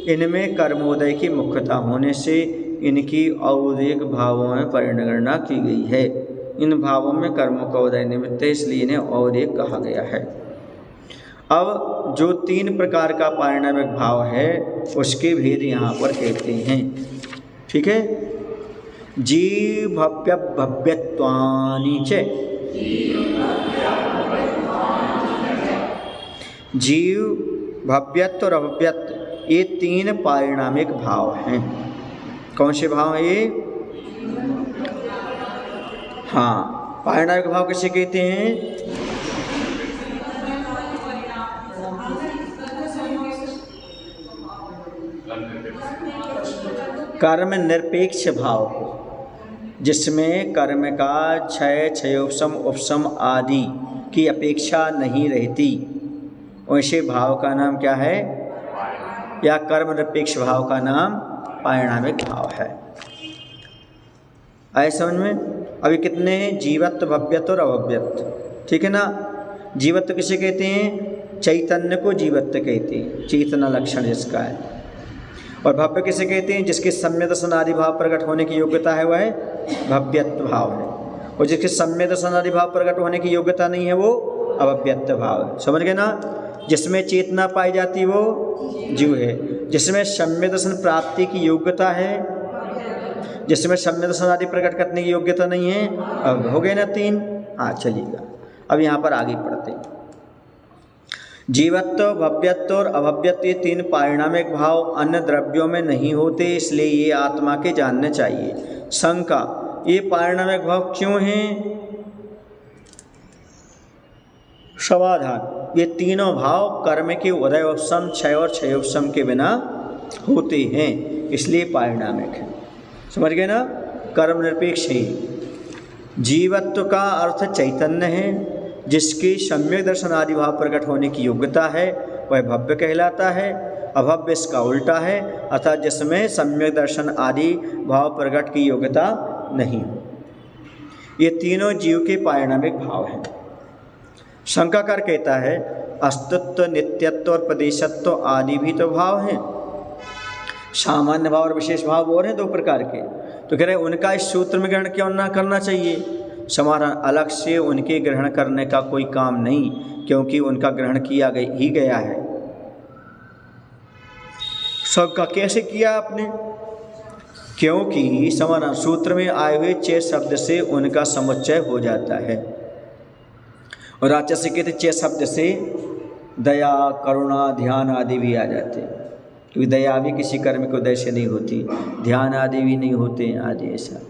इनमें कर्मोदय की मुख्यता होने से इनकी औदिक भावों में परिगणना की गई है। इन भावों में कर्मों का उदय निमित्त है, इसलिए इन्हें औदिक कहा गया है। अब जो 3 प्रकार का पारिणामिक भाव है उसके भेद यहाँ पर कहते हैं। ठीक है। जीव भव्य भव्यत्वानि च। जीव, भव्यत्व और अभव्यत्व ये 3 पारिणामिक भाव हैं। कौन से भाव हैं ये? हाँ, पारिणामिक भाव किसे कहते हैं? कर्म निरपेक्ष भाव को, जिसमें कर्म का क्षय, क्षयोपशम, उपशम आदि की अपेक्षा नहीं रहती, वैसे भाव का नाम क्या है? या कर्म निरपेक्ष भाव का नाम पारिणामिक भाव है। आए समझ में? अभी कितने हैं? जीवत्व, भव्यत्व और अभव्यत्व। ठीक है ना। जीवत्व किसे कहते हैं? चैतन्य को जीवत्व कहते हैं, चेतना लक्षण जिसका है। और भव्य किसे कहते हैं? जिसके सम्य दर्शन आदि भाव प्रकट होने की योग्यता है, वह भव्यत्व भाव है। और जिसके सम्य दर्शन आदि भाव प्रकट होने की योग्यता नहीं है, वो अभव्यत्व भाव है। समझ गए ना। जिसमें चेतना पाई जाती वो जीव है। जिसमें सम्य दर्शन प्राप्ति की योग्यता है, जिसमें सम्य दर्शन आदि प्रकट करने की योग्यता नहीं है। अब हो गए ना 3। हाँ चलिएगा, अब यहाँ पर आगे पढ़ते हैं। जीवत्व, भव्यत्व और अभव्यत्व ये 3 पारिणामिक भाव अन्य द्रव्यों में नहीं होते, इसलिए ये आत्मा के जानने चाहिए। शंका, ये पारिणामिक भाव क्यों हैं? समाधान, ये तीनों भाव कर्म के उदयोपशम, क्षय और क्षयोपशम के बिना होते हैं, इसलिए पारिणामिक है। समझ गए ना। कर्म निरपेक्ष है। जीवत्व का अर्थ चैतन्य है, जिसकी सम्यक दर्शन आदि भाव प्रकट होने की योग्यता है, वह भव्य कहलाता है। अभव्य इसका उल्टा है, अर्थात जिसमें सम्यक दर्शन आदि भाव प्रकट की योग्यता नहीं हो। ये तीनों जीव के पारिणामिक भाव हैं। शंकाकार कहता है अस्तित्व, नित्यत्व और प्रदेशत्व आदि भी तो भाव हैं। सामान्य भाव और विशेष भाव और हैं 2 प्रकार के। तो कह रहे उनका इस सूत्र में ग्रहण क्यों ना करना चाहिए? समाधान, अलग से उनके ग्रहण करने का कोई काम नहीं, क्योंकि उनका ग्रहण किया ही गया है। सबका कैसे किया आपने? क्योंकि समाधान सूत्र में आए हुए 6 शब्द से उनका समुच्चय हो जाता है। और राजस्य कहते 6 शब्द से दया, करुणा, ध्यान आदि भी आ जाते हैं, क्योंकि दया भी किसी कर्म के उदय से नहीं होती, ध्यान आदि भी नहीं होते हैं आदि। ऐसा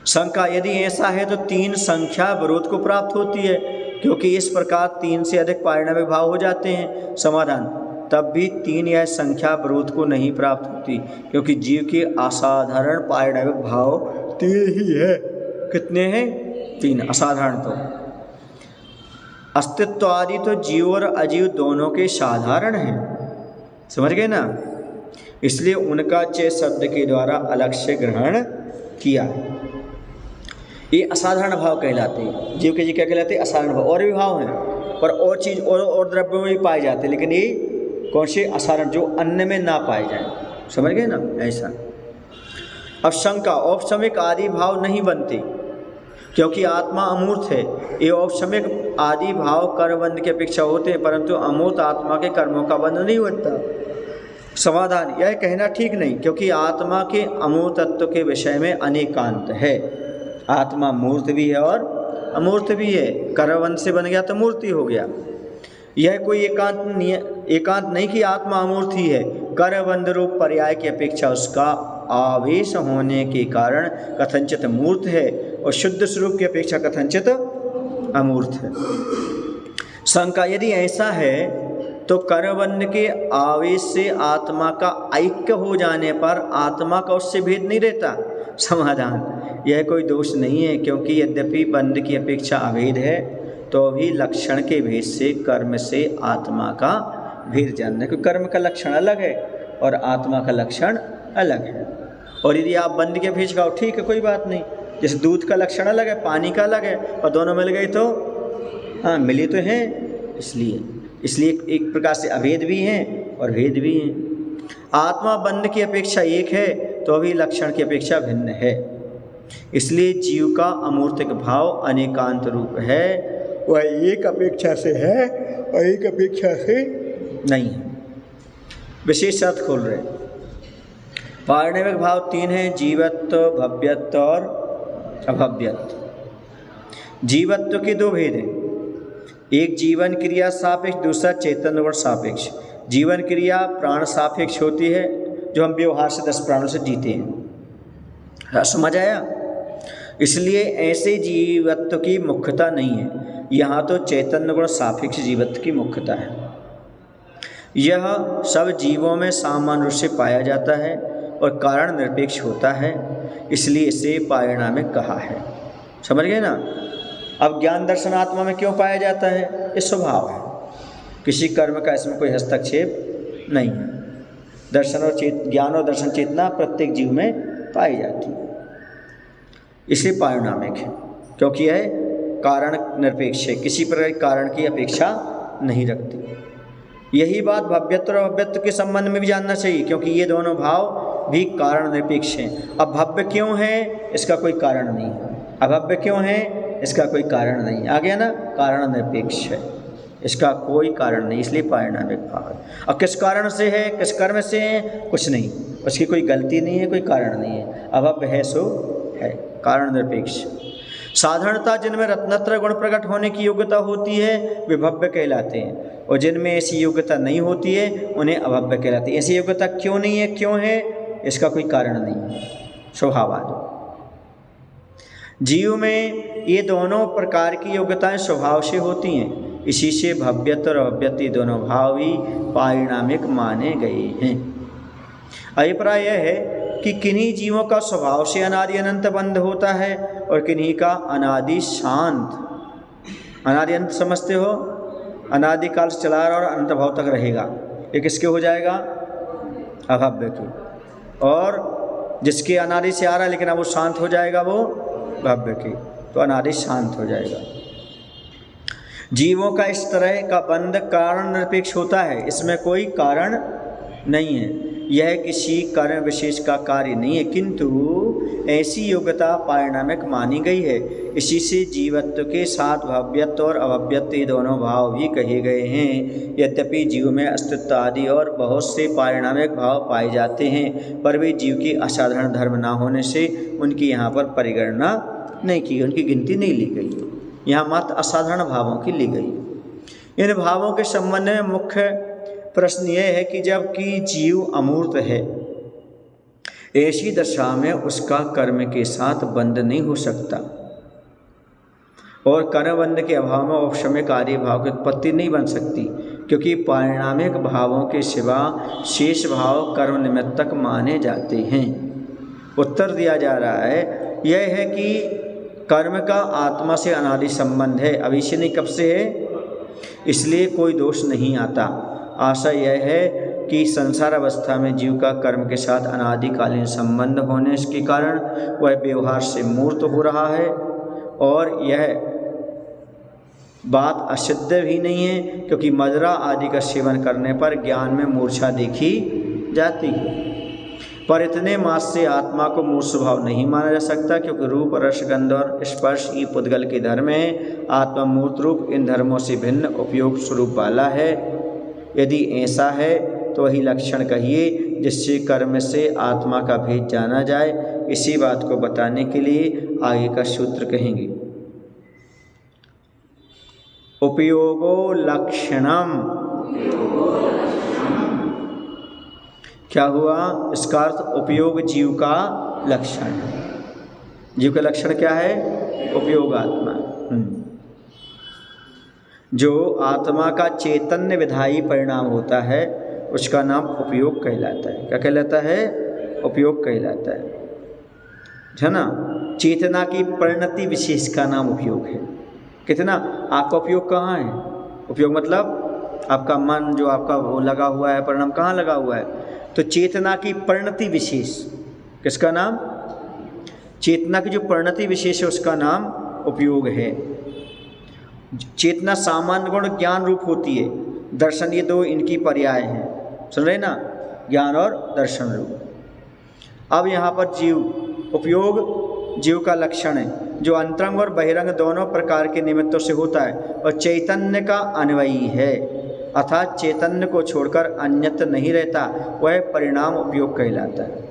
शंका, यदि ऐसा है तो 3 संख्या विरोध को प्राप्त होती है, क्योंकि इस प्रकार 3 से अधिक पारिणामिक भाव हो जाते हैं। समाधान, तब भी 3 यह संख्या विरोध को नहीं प्राप्त होती, क्योंकि जीव के असाधारण पारिणामिक भाव 3 ही है। कितने हैं? 3 असाधारण। तो अस्तित्व आदि तो जीव और अजीव दोनों के साधारण हैं। समझ गए ना। इसलिए उनका 6 शब्द के द्वारा अलग से ग्रहण किया है। ये असाधारण भाव कहलाते हैं। जीव के जी क्या कहलाते हैं? असाधारण भाव। और भी भाव हैं, पर और चीज़ और द्रव्यों में भी पाए जाते हैं, लेकिन ये कौन से? असाधारण, जो अन्य में ना पाए जाए। समझ गए ना। ऐसा। अब शंका, औपशमिक आदि भाव नहीं बनते। क्योंकि आत्मा अमूर्त है। ये औपशमिक आदि भाव कर्मबंध की अपेक्षा होते हैं, परंतु अमूर्त आत्मा के कर्मों का बंध नहीं होता। समाधान, यह कहना ठीक नहीं, क्योंकि आत्मा के अमूर्त तत्व के विषय में अनेकांत है। आत्मा मूर्त भी है और अमूर्त भी है। कर्मबंध से बन गया तो मूर्ति हो गया। यह कोई एकांत नहीं कि आत्मा अमूर्त ही है। कर्मबंध रूप पर्याय की अपेक्षा उसका आवेश होने के कारण कथनचित मूर्त है और शुद्ध स्वरूप की अपेक्षा कथनचित अमूर्त है। शंका, यदि ऐसा है तो कर्मबंध के आवेश से आत्मा का ऐक्य हो जाने पर आत्मा का उससे भेद नहीं रहता। समाधान, यह कोई दोष नहीं है, क्योंकि यद्यपि बंध की अपेक्षा अभेद है तो भी लक्षण के भेद से कर्म से आत्मा का भेद जानना, क्योंकि कर्म का लक्षण अलग है और आत्मा का लक्षण अलग है। और यदि आप बंध के भेद खाओ, ठीक है, कोई बात नहीं। जैसे दूध का लक्षण अलग है, पानी का अलग है, और दोनों मिल गए तो हाँ मिले तो हैं, इसलिए एक प्रकार से अभेद भी हैं और भेद भी हैं। आत्मा बंध की अपेक्षा एक है तो भी लक्षण की अपेक्षा भिन्न है। इसलिए जीव का अमूर्तिक भाव अनेकांत रूप है, वह एक अपेक्षा से है और एक अपेक्षा से नहीं है। विशेष अर्थ खोल रहे। पारणिमिक भाव तीन है, जीवत्व, भव्यत्व और अभव्यत्व। जीवत्व के दो भेद हैं, एक जीवन क्रिया सापेक्ष, दूसरा चैतन्य गुण सापेक्ष। जीवन क्रिया प्राण सापेक्ष होती है, जो हम व्यवहार से 10 प्राणों से जीते हैं। समझ आया? इसलिए ऐसे जीवत्व की मुख्यता नहीं है। यहाँ तो चैतन्य गुण सापेक्ष जीवत्व की मुख्यता है। यह सब जीवों में सामान्य रूप से पाया जाता है और कारण निरपेक्ष होता है, इसलिए इसे पारिणामिक कहा है। समझ गए ना? अब ज्ञान दर्शन आत्मा में क्यों पाया जाता है? ये स्वभाव है, किसी कर्म का इसमें कोई हस्तक्षेप नहीं है। दर्शन और ज्ञान और दर्शन चेतना प्रत्येक जीव में पाई जाती है, इसलिए पारिणामिक है, क्योंकि यह कारण निरपेक्ष है, किसी प्रकार के कारण की अपेक्षा नहीं रखती। यही बात भव्यत्व और अभव्यत्व के संबंध में भी जानना चाहिए, क्योंकि ये दोनों भाव भी कारण निरपेक्ष हैं। अब भव्य क्यों है, इसका कोई कारण नहीं है। अभव्य क्यों है, इसका कोई कारण नहीं। आ गया ना? कारण निरपेक्ष है, इसका कोई कारण नहीं, इसलिए पारिणामिक भाव है। अब किस कारण से है, किस कर्म से है, कुछ नहीं, उसकी कोई गलती नहीं है, कोई कारण नहीं है। अभव्य है सो है, कारण निरपेक्ष। साधारणतः जिनमें रत्नत्रय गुण प्रकट होने की योग्यता होती है वे भव्य कहलाते हैं, और जिनमें ऐसी योग्यता नहीं होती है उन्हें अभव्य कहलाते हैं। ऐसी योग्यता क्यों नहीं है, क्यों है, इसका कोई कारण नहीं है, स्वभाववाद। जीव में ये दोनों प्रकार की योग्यताएं स्वभाव से होती हैं, इसी से भव्यत्व और अभव्यत्व दोनों भाव ही पारिणामिक माने गए हैं। अभिप्राय यह है कि किन्हीं जीवों का स्वभाव से अनादि अनंत बंध होता है और किन्हीं का अनादि शांत। अनादि अनंत समझते हो? अनादि काल से चला रहा और अनंत भाव तक रहेगा, ये किसके हो जाएगा? अभव्य के। और जिसके अनादि से आ रहा है लेकिन अब वो शांत हो जाएगा, वो भव्य के, तो अनादि शांत हो जाएगा। जीवों का इस तरह का बंध कारण निरपेक्ष होता है, इसमें कोई कारण नहीं है। यह किसी कर्म विशेष का कार्य नहीं है, किंतु ऐसी योग्यता पारिणामिक मानी गई है। इसी से जीवत्व के साथ भव्यत्व और अभव्यत्व दोनों भाव भी कहे गए हैं। यद्यपि जीव में अस्तित्व आदि और बहुत से पारिणामिक भाव पाए जाते हैं, पर वे जीव की असाधारण धर्म न होने से उनकी यहाँ पर परिगणना नहीं की, उनकी गिनती नहीं ली गई। यहाँ मात्र असाधारण भावों की ली गई। इन भावों के संबंध में मुख्य प्रश्न यह है कि जबकि जीव अमूर्त है, ऐसी दशा में उसका कर्म के साथ बंध नहीं हो सकता, और कर्मबंध के अभाव में औपशमिक आदि भाव की उत्पत्ति नहीं बन सकती, क्योंकि पारिणामिक भावों के सिवा शेष भाव कर्म निमित्तक माने जाते हैं। उत्तर दिया जा रहा है यह है कि कर्म का आत्मा से अनादि संबंध है, अविष्य नहीं, कब से है, इसलिए कोई दोष नहीं आता। आशा यह है कि संसार अवस्था में जीव का कर्म के साथ अनादिकालीन संबंध होने के कारण वह व्यवहार से मूर्त हो रहा है, और यह बात असिद्ध भी नहीं है, क्योंकि मदिरा आदि का सेवन करने पर ज्ञान में मूर्छा देखी जाती है। पर इतने मात्र से आत्मा को मूल स्वभाव नहीं माना जा सकता, क्योंकि रूप, रस, गंध और स्पर्श ये पुद्गल के धर्म है। आत्मा मूर्त रूप इन धर्मों से भिन्न उपयोग स्वरूप वाला है। यदि ऐसा है तो वही लक्षण कहिए जिससे कर्म से आत्मा का भेद जाना जाए। इसी बात को बताने के लिए आगे का सूत्र कहेंगे। उपयोगो लक्षणम। क्या हुआ? इसका अर्थ उपयोग जीव का लक्षण है। जीव का लक्षण क्या है? उपयोगात्मा। जो आत्मा का चैतन्य विधायी परिणाम होता है उसका नाम उपयोग कहलाता है। क्या कहलाता है? उपयोग कहलाता है ना। चेतना की परिणति विशेष का नाम उपयोग है। कितना आपका उपयोग कहाँ है? उपयोग मतलब आपका मन जो आपका वो लगा हुआ है, परिणाम कहाँ लगा हुआ है? तो चेतना की परिणति विशेष किसका नाम? चेतना की जो परिणति विशेष है उसका नाम उपयोग है। चेतना सामान्य गुण ज्ञान रूप होती है, दर्शन ये दो इनकी पर्याय हैं। सुन रहे ना, ज्ञान और दर्शन रूप। अब यहाँ पर जीव, उपयोग जीव का लक्षण है जो अंतरंग और बहिरंग दोनों प्रकार के निमित्तों से होता है और चैतन्य का अन्वयी है, अर्थात चैतन्य को छोड़कर अन्यत्र नहीं रहता, वह परिणाम उपयोग कहलाता है।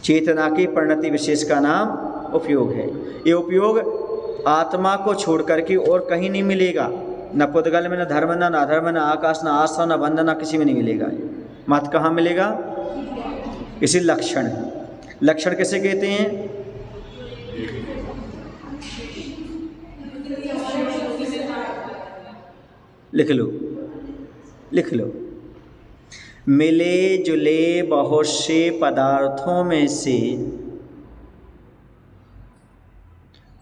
चेतना की परिणति विशेष का नाम उपयोग है। ये उपयोग आत्मा को छोड़ करके और कहीं नहीं मिलेगा, न पुद्गल में, न धर्म, न अधर्म, न आकाश, न आस्था, न बंधन, न किसी में नहीं मिलेगा। मत कहाँ मिलेगा? इसी लक्षण है। लक्षण किसे कहते हैं? लिख लो। मिले जुले बहुत से पदार्थों में से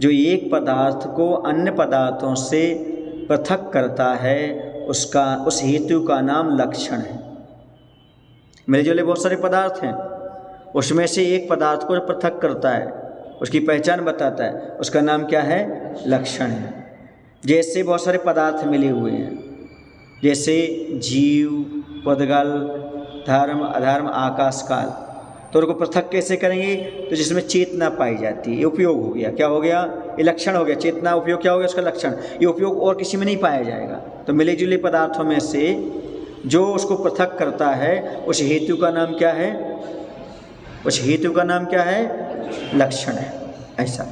जो एक पदार्थ को अन्य पदार्थों से पृथक करता है उस हेतु का नाम लक्षण है। मिले जुले बहुत सारे पदार्थ हैं, उसमें से एक पदार्थ को पृथक करता है, उसकी पहचान बताता है, उसका नाम क्या है? लक्षण है। जैसे बहुत सारे पदार्थ मिले हुए हैं, जैसे जीव, पुद्गल, धर्म, अधर्म, आकाश, काल, तो उनको पृथक कैसे करेंगे? तो जिसमें चेतना पाई जाती है, ये उपयोग हो गया। क्या हो गया? ये लक्षण हो गया। चेतना उपयोग क्या हो गया? उसका लक्षण। ये उपयोग और किसी में नहीं पाया जाएगा। तो मिले जुले पदार्थों में से जो उसको पृथक करता है उस हेतु का नाम क्या है? उस हेतु का नाम क्या है? लक्षण है। ऐसा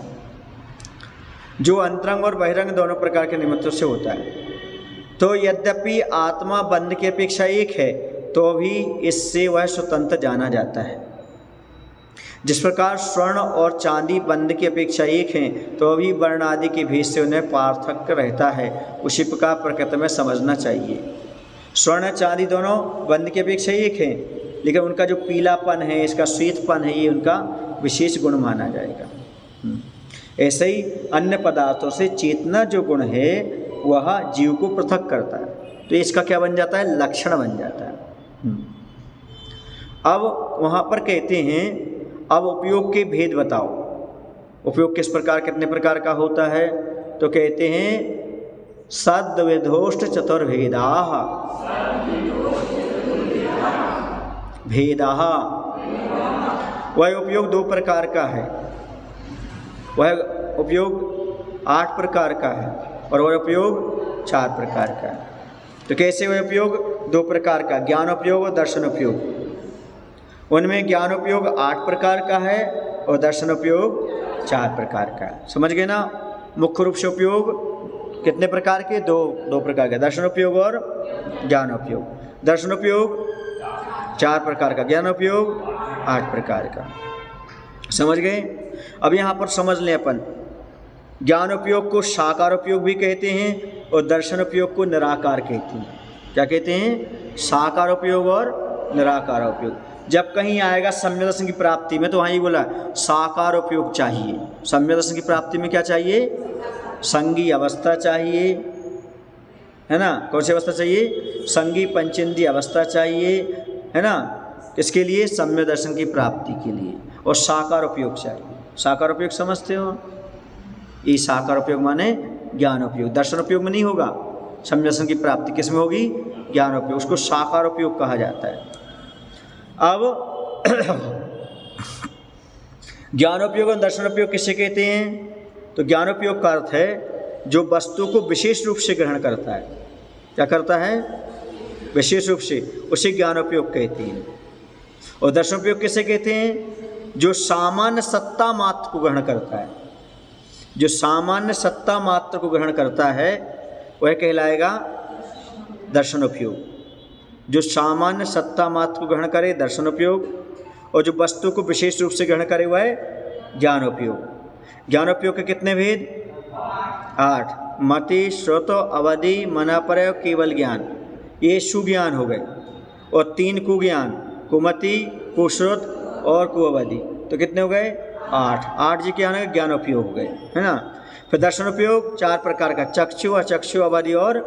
जो अंतरंग और बहिरंग दोनों प्रकार के निमित्तों से होता है। तो यद्यपि आत्मा बंध की अपेक्षा एक है तो भी इससे वह स्वतंत्र जाना जाता है। जिस प्रकार स्वर्ण और चांदी बंध की अपेक्षा एक हैं तो भी वर्ण आदि के भेद से उन्हें पार्थक्य रहता है, उसी प्रकार प्रकृति में समझना चाहिए। स्वर्ण चांदी दोनों बंध की अपेक्षा एक हैं, लेकिन उनका जो पीलापन है, इसका श्वेतपन है, ये उनका विशेष गुण माना जाएगा। ऐसे ही अन्य पदार्थों से चेतना जो गुण है वह जीव को पृथक करता है, तो इसका क्या बन जाता है? लक्षण बन जाता है। अब वहाँ पर कहते हैं अब उपयोग के भेद बताओ। उपयोग किस प्रकार, कितने प्रकार का होता है? तो कहते हैं सद्विधोष्ट चतुर्भेदाः। भेदाः, वह उपयोग 2 प्रकार का है, वह उपयोग 8 प्रकार का है और वह उपयोग 4 प्रकार का है। तो कैसे वह उपयोग 2 प्रकार का? ज्ञान उपयोग और दर्शन उपयोग। उनमें ज्ञान उपयोग 8 प्रकार का है और दर्शन उपयोग 4 प्रकार का है। समझ गए ना? मुख्य रूप से उपयोग कितने प्रकार के? 2 प्रकार के, दर्शन उपयोग और ज्ञान उपयोग। दर्शन उपयोग 4 प्रकार का, ज्ञान उपयोग 8 प्रकार का। समझ गए? अब यहाँ पर समझ लें अपन, ज्ञान उपयोग को साकार उपयोग भी कहते हैं और दर्शन उपयोग को निराकार कहते हैं। क्या कहते हैं? साकार उपयोग और निराकार उपयोग। जब कहीं आएगा सम्यक दर्शन की प्राप्ति में तो वहाँ ये बोला साकार उपयोग चाहिए। सम्यक दर्शन की प्राप्ति में क्या चाहिए? संगी अवस्था चाहिए, है ना? कौन सी अवस्था चाहिए? संगी पंचेंद्रिय अवस्था चाहिए, है ना? इसके लिए सम्यक दर्शन की प्राप्ति के लिए। और साकार उपयोग चाहिए। साकार उपयोग समझते हो? ये साकार उपयोग माने ज्ञान उपयोग। दर्शन उपयोग में नहीं होगा। सम्यक दर्शन की प्राप्ति किस में होगी? ज्ञान उपयोग। उसको साकार उपयोग कहा जाता है। अब ज्ञानोपयोग और दर्शनोपयोग किसे कहते हैं? तो ज्ञानोपयोग का अर्थ है जो वस्तु को विशेष रूप से ग्रहण करता है। क्या करता है? विशेष रूप से, उसे ज्ञानोपयोग कहते हैं। और दर्शनोपयोग किसे कहते हैं? जो सामान्य सत्ता मात्र को ग्रहण करता है। जो सामान्य सत्ता मात्र को ग्रहण करता है वह कहलाएगा दर्शनोपयोग। जो सामान्य सत्ता मात्र को ग्रहण करे दर्शनोपयोग, और जो वस्तु को विशेष रूप से ग्रहण करे वह ज्ञानोपयोग। ज्ञानोपयोग के कितने भेद? 8। मति, श्रुत, अवधि, मनापरय, केवल ज्ञान, ये सुज्ञान हो गए। और 3 कुज्ञान, कुमति, कुश्रुत और कुअवधि। तो कितने हो गए? 8। 8 जी क्या है? ज्ञानोपयोग हो गए, है ना। फिर दर्शनोपयोग 4 प्रकार का, चक्षु, अचक्षु, अवधि और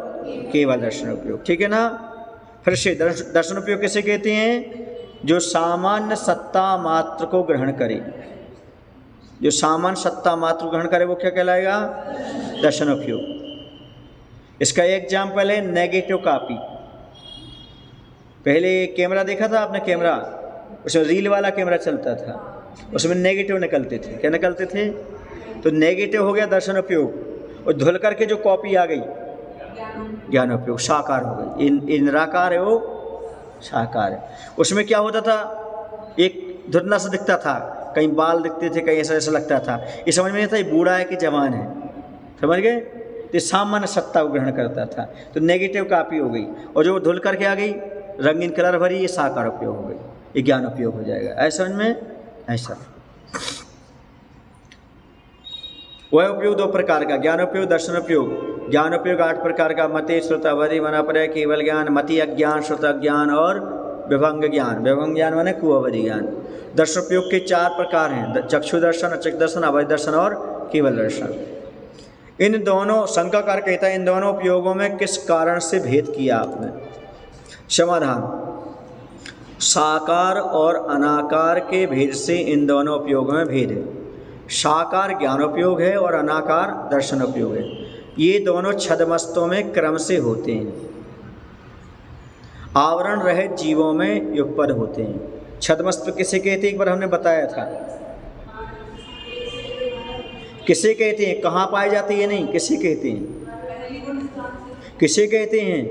केवल दर्शनोपयोग। ठीक है ना। फिर से दर्शनोपयोग किसे कहते हैं? जो सामान्य सत्ता मात्र को ग्रहण करे। जो सामान्य सत्ता मात्र को ग्रहण करे वो क्या कहलाएगा? दर्शनोपयोग। इसका एग्जाम्पल है नेगेटिव कॉपी। पहले कैमरा देखा था आपने? कैमरा, उसमें रील वाला कैमरा चलता था, उसमें नेगेटिव निकलते थे। क्या निकलते थे? तो नेगेटिव हो गया दर्शनोपयोग। और धुल करके जो कॉपी आ गई ज्ञानोपयोग, साकार हो गई। इंद्राकार है वो, साकार है। उसमें क्या होता था? एक धुंधला सा दिखता था, कहीं बाल दिखते थे, कहीं ऐसा ऐसा लगता था। ये समझ में नहीं था ये बूढ़ा है कि जवान है। समझ गए? तो सामान्य सत्ता को ग्रहण करता था, तो नेगेटिव कॉपी हो गई। और जो धुल करके आ गई रंगीन कलर भरी, ये साकार उपयोग हो गई, ये ज्ञान उपयोग हो जाएगा। ऐसा समझ में? ऐसा वह उपयोग 2 प्रकार का, ज्ञानोपयोग, दर्शनोपयोग। ज्ञानोपयोग 8 प्रकार का, मति, श्रुत, अवधि, मनापरय, केवल ज्ञान। मति अज्ञान, श्रुत अज्ञान और विभंग ज्ञान। विभंग ज्ञान माने कुअवधि ज्ञान। दर्शनोपयोग के 4 प्रकार हैं, चक्षु दर्शन, अचक्षु दर्शन, अवधि दर्शन और केवल दर्शन। इन दोनों, शंकाकार कहता है, इन दोनों उपयोगों में किस कारण से भेद किया आपने? समाधान, साकार और अनाकार के भेद से इन दोनों उपयोगों में भेद है। साकार ज्ञानोपयोग है और अनाकार दर्शनोपयोग है। ये दोनों छद्मस्तों में क्रम से होते हैं। आवरण रहित जीवों में युगपद होते हैं। छद्मस्त किसे कहते हैं? एक बार हमने बताया था। किसे कहते हैं? कहाँ पाए जाते हैं? नहीं, किसे कहते हैं? किसे कहते हैं?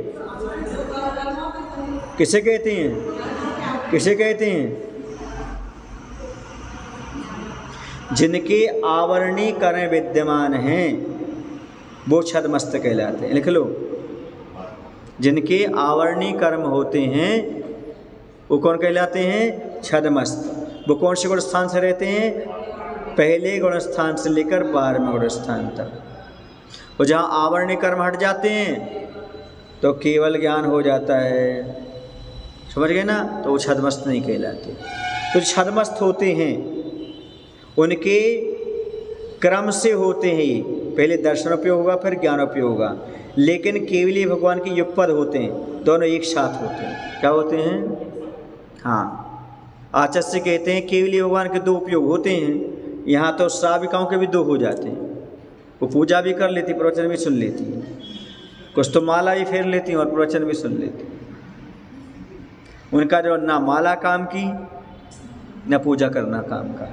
किसे कहते हैं? किसे कहते हैं? जिनके आवरणीकरण विद्यमान हैं वो छद्मस्त कहलाते हैं। लिख लो, जिनके आवरणीकरण होते हैं वो कौन कहलाते हैं? छद्मस्त। वो कौन से गुण स्थान से रहते हैं? पहले गुण स्थान से लेकर 12वें गुण स्थान तक। और जहाँ आवरणीकरण हट जाते हैं तो केवल ज्ञान हो जाता है। समझ गए ना? तो वो छद्मस्त नहीं कहलाते। तो छद्मस्त होते हैं उनके क्रम से होते हैं। ये पहले दर्शनोपयोग होगा फिर ज्ञानोपयोग होगा। लेकिन केवली भगवान के युगपद होते हैं, दोनों एक साथ होते हैं। क्या होते हैं? हाँ, आचार्य कहते हैं केवली भगवान के 2 उपयोग होते हैं। यहाँ तो श्राविकाओं के भी 2 हो जाते हैं। वो पूजा भी कर लेती, प्रवचन भी सुन लेती हैं। कुछ तो माला भी फेर लेती हैं और प्रवचन भी सुन लेती हैं। उनका जो ना माला काम की, न पूजा करना काम का,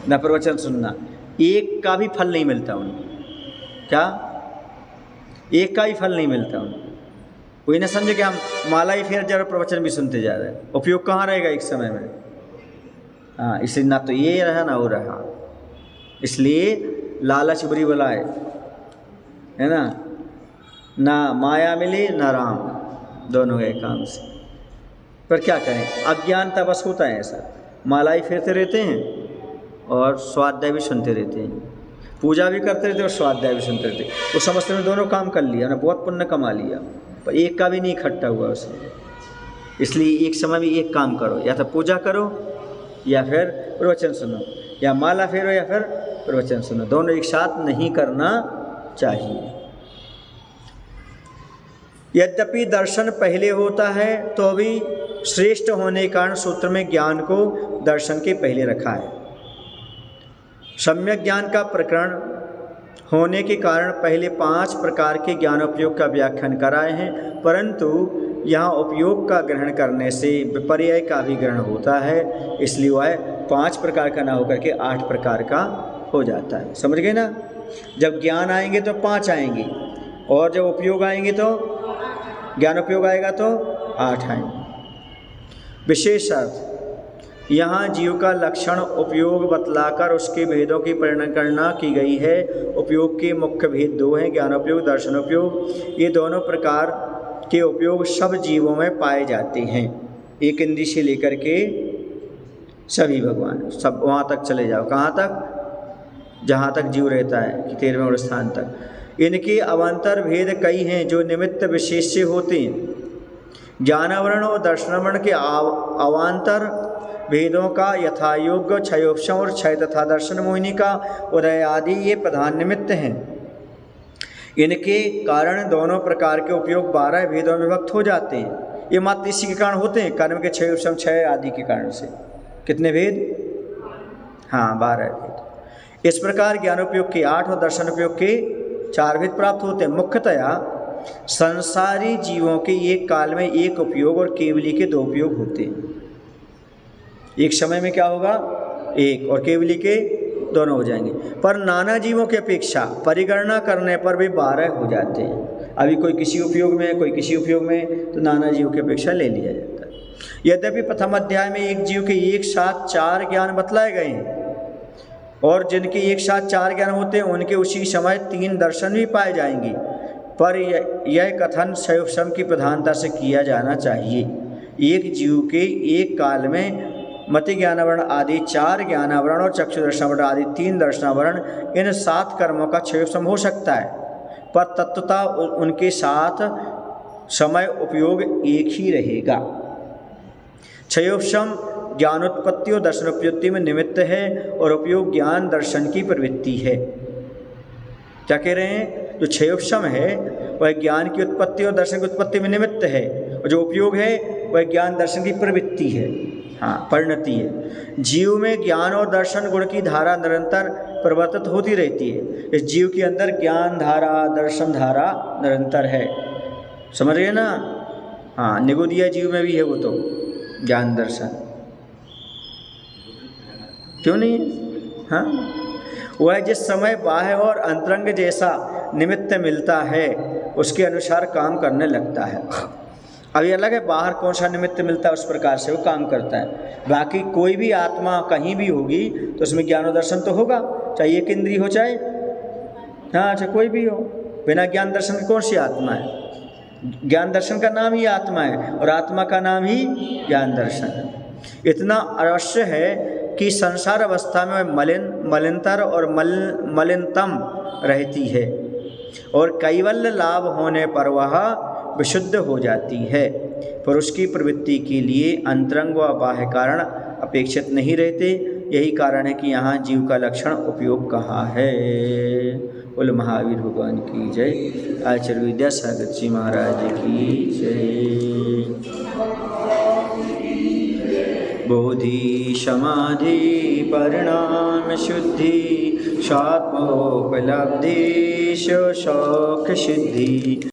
न प्रवचन सुनना, एक का भी फल नहीं मिलता उनको। क्या? एक का भी फल नहीं मिलता उनको। कोई ना समझे कि हम माला ही फेर जा रहे, प्रवचन भी सुनते जा रहे हैं। उपयोग कहाँ रहेगा एक समय में? हाँ, इसलिए ना तो ये रहा ना वो रहा। इसलिए लालच बुरी बलाए, है ना। ना माया मिली ना राम, दोनों गए काम से। पर क्या करें, अज्ञानता बस होता है ऐसा। माला ही फेरते रहते हैं और स्वाध्याय भी सुनते रहते हैं, पूजा भी करते रहते और स्वाध्याय भी सुनते रहते। वो समझते में दोनों काम कर लिया ना, बहुत पुण्य कमा लिया, पर एक का भी नहीं इकट्ठा हुआ उसने। इसलिए एक समय में एक काम करो, या तो पूजा करो या फिर प्रवचन सुनो, या माला फेरो या फिर प्रवचन सुनो। दोनों एक साथ नहीं करना चाहिए। यद्यपि दर्शन पहले होता है तो भी श्रेष्ठ होने के कारण सूत्र में ज्ञान को दर्शन के पहले रखा है। सम्यक ज्ञान का प्रकरण होने के कारण पहले 5 प्रकार के ज्ञानोपयोग का व्याख्यान कराए हैं, परंतु यहाँ उपयोग का ग्रहण करने से विपर्यय का भी ग्रहण होता है, इसलिए वह 5 प्रकार का ना होकर के 8 प्रकार का हो जाता है। समझ गए ना? जब ज्ञान आएंगे तो 5 आएंगे, और जब उपयोग आएंगे तो ज्ञान उपयोग आएगा तो 8 आएंगे। विशेष अर्थ, यहाँ जीव का लक्षण उपयोग बतलाकर उसके भेदों की परिगणना की गई है। उपयोग के मुख्य भेद 2 हैं, ज्ञानोपयोग, दर्शनोपयोग। ये दोनों प्रकार के उपयोग सब जीवों में पाए जाते हैं, एक इंद्रिय से लेकर के सभी भगवान, सब वहाँ तक चले जाओ। कहाँ तक? जहाँ तक जीव रहता है कि 13वें स्थान तक। इनके अवान्तर भेद कई हैं जो निमित्त विशेष से होते हैं। ज्ञानावरण और दर्शनावरण के अवान्तर भेदों का यथायोग्य क्षयोपशम और क्षय तथा दर्शन मोहिनी का उदय आदि ये प्रधान निमित्त हैं। इनके कारण दोनों प्रकार के उपयोग 12 भेदों में विभक्त हो जाते हैं। ये मात्र इसी के कारण होते हैं, कर्म के क्षयोपशम क्षय आदि के कारण से। कितने भेद? हाँ, 12 भेद। इस प्रकार ज्ञानोपयोग के 8 और दर्शनोपयोग के 4 भेद प्राप्त होते हैं। मुख्यतया संसारी जीवों के एक काल में एक उपयोग और केवली के 2 उपयोग होते हैं। एक समय में क्या होगा? एक, और केवली के दोनों हो जाएंगे। पर नाना जीवों की अपेक्षा परिगणना करने पर भी 12 हो जाते हैं। अभी कोई किसी उपयोग में, कोई किसी उपयोग में, तो नाना जीवों की अपेक्षा ले लिया जाता है। यद्यपि प्रथम अध्याय में एक जीव के एक साथ 4 ज्ञान बतलाए गए हैं, और जिनके एक साथ 4 ज्ञान होते हैं उनके उसी समय 3 दर्शन भी पाए जाएंगे। पर यह कथन क्षयोपशम की प्रधानता से किया जाना चाहिए। एक जीव के एक काल में मति ज्ञानावरण आदि 4 ज्ञानावरण और चक्षु दर्शनावरण आदि 3 दर्शनावरण, इन 7 कर्मों का क्षयोपशम हो सकता है, पर तत्वतः उनके साथ समय उपयोग एक ही रहेगा। क्षयोपशम ज्ञानोत्पत्ति और दर्शनोत्पत्ति में निमित्त है, और उपयोग ज्ञान दर्शन की प्रवृत्ति है। क्या कह रहे हैं? जो क्षयोपशम है वह ज्ञान की उत्पत्ति और दर्शन की उत्पत्ति में निमित्त है, और जो उपयोग है वह ज्ञान दर्शन की प्रवृत्ति है, हाँ, परिणति है। जीव में ज्ञान और दर्शन गुण की धारा निरंतर परिवर्तित होती रहती है। इस जीव के अंदर ज्ञान धारा, दर्शन धारा निरंतर है। समझ रहे ना? हाँ, निगोदिया जीव में भी है वो तो ज्ञान दर्शन, क्यों नहीं है? हाँ, वह जिस समय बाह्य और अंतरंग जैसा निमित्त मिलता है उसके अनुसार काम करने लगता है। अब ये अलग है, बाहर कौन सा निमित्त मिलता है उस प्रकार से वो काम करता है। बाकी कोई भी आत्मा कहीं भी होगी तो उसमें ज्ञान और दर्शन तो होगा, चाहे एक इंद्रिय हो, चाहे हाँ, चाहे कोई भी हो। बिना ज्ञान दर्शन की कौन सी आत्मा है? ज्ञान दर्शन का नाम ही आत्मा है, और आत्मा का नाम ही ज्ञान दर्शन है। इतना अवश्य है कि संसार अवस्था में मलिनतर और मलिनतम रहती है, और कैवल्य लाभ होने पर वह विशुद्ध हो जाती है। पर उसकी प्रवृत्ति के लिए अंतरंग व बाह्य कारण अपेक्षित नहीं रहते। यही कारण है कि यहाँ जीव का लक्षण उपयोग कहा है। बोल महावीर भगवान की जय। आचार्य विद्यासागर जी महाराज की जय। बोधि समाधि परिणाम शुद्धि स्वात्मोपलब्धि शौक सिद्धि।